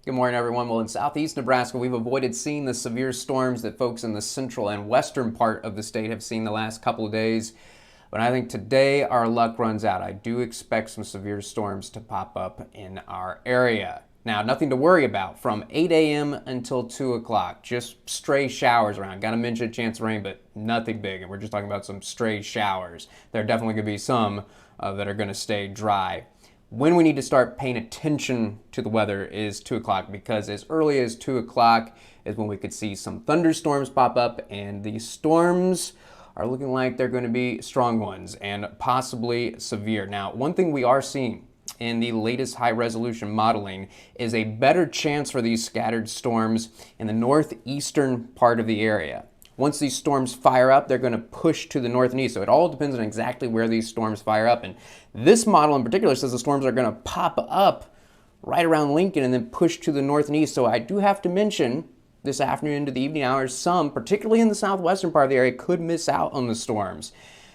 Good morning, everyone. Well, in southeast Nebraska, we've avoided seeing the severe storms that folks in the central and western part of the state have seen the last couple of days. But I think today our luck runs out. I do expect some severe storms to pop up in our area. Now, nothing to worry about from 8 a.m. until 2 o'clock. Just stray showers around. Got to mention a chance of rain, but nothing big. And we're just talking about some stray showers. There are definitely going to be some that are going to stay dry. When we need to start paying attention to the weather is 2 o'clock, because as early as 2 o'clock is when we could see some thunderstorms pop up, and these storms are looking like they're going to be strong ones and possibly severe. Now, one thing we are seeing in the latest high resolution modeling is a better chance for these scattered storms in the northeastern part of the area. Once these storms fire up, they're going to push to the north and east. So it all depends on exactly where these storms fire up. And this model in particular says the storms are going to pop up right around Lincoln and then push to the north and east. So I do have to mention this afternoon into the evening hours, some, particularly in the southwestern part of the area, could miss out on the storms.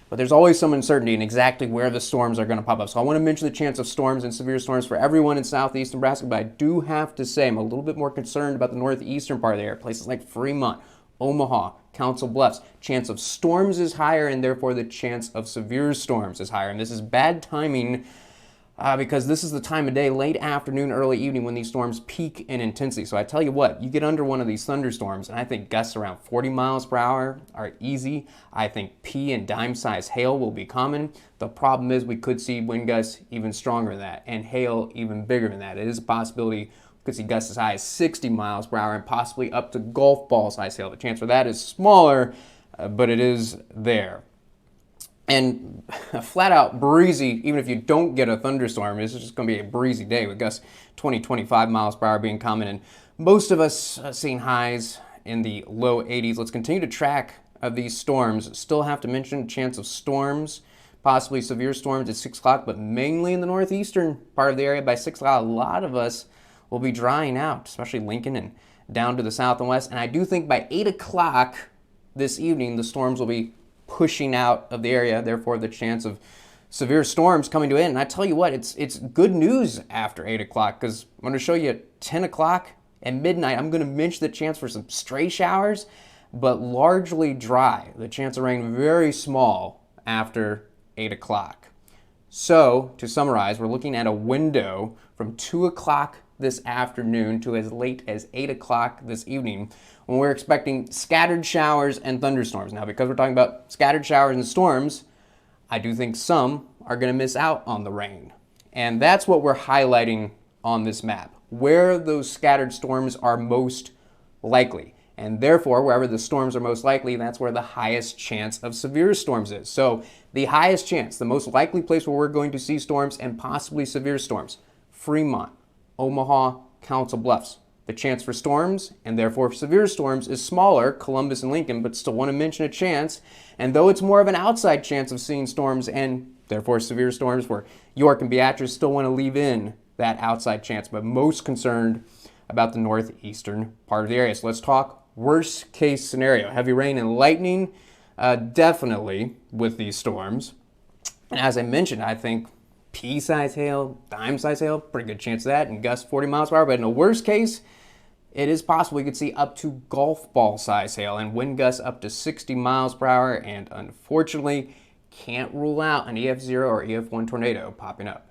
But there's always some uncertainty in exactly where the storms are going to pop up. So I want to mention the chance of storms and severe storms for everyone in southeast Nebraska. But I do have to say I'm a little bit more concerned about the northeastern part of the area, places like Fremont, Omaha, Council Bluffs. Chance of storms is higher, and therefore the chance of severe storms is higher. And this is bad timing because this is the time of day, late afternoon, early evening, when these storms peak in intensity. So I tell you what, you get under one of these thunderstorms, and I think gusts around 40 miles per hour are easy. I think pea and dime-sized hail will be common. The problem is we could see wind gusts even stronger than that, and hail even bigger than that. It is a possibility could see gusts as high as 60 miles per hour and possibly up to golf ball size hail. The chance for that is smaller, but it is there. And a flat out breezy, even if you don't get a thunderstorm, it's just going to be a breezy day with gusts 20-25 miles per hour being common, and most of us seeing highs in the low 80s. Let's continue to track of these storms. Still have to mention chance of storms, possibly severe storms at 6 o'clock, but mainly in the northeastern part of the area by 6 o'clock. A lot of us will be drying out, especially Lincoln and down to the south and west. And I do think by 8 o'clock this evening, the storms will be pushing out of the area, therefore the chance of severe storms coming to an end. And I tell you what, it's good news after 8 o'clock, because I'm going to show you at 10 o'clock and midnight, I'm going to mention the chance for some stray showers, but largely dry. The chance of rain very small after 8 o'clock. So, to summarize, we're looking at a window from 2 o'clock this afternoon to as late as 8 o'clock this evening, when we're expecting scattered showers and thunderstorms. Now, because we're talking about scattered showers and storms, I do think some are going to miss out on the rain. And that's what we're highlighting on this map, where those scattered storms are most likely. And therefore, wherever the storms are most likely, that's where the highest chance of severe storms is. So the highest chance, the most likely place where we're going to see storms and possibly severe storms, Fremont, Omaha, Council Bluffs. The chance for storms, and therefore severe storms, is smaller, Columbus and Lincoln, but still want to mention a chance. And though it's more of an outside chance of seeing storms and therefore severe storms where York and Beatrice, still want to leave in that outside chance, but most concerned about the northeastern part of the area. So let's talk worst case scenario. Heavy rain and lightning, definitely with these storms. And as I mentioned, I think pea-sized hail, dime-sized hail, pretty good chance of that, and gusts 40 miles per hour. But in the worst case, it is possible we could see up to golf ball size hail and wind gusts up to 60 miles per hour. And unfortunately, can't rule out an EF0 or EF1 tornado popping up.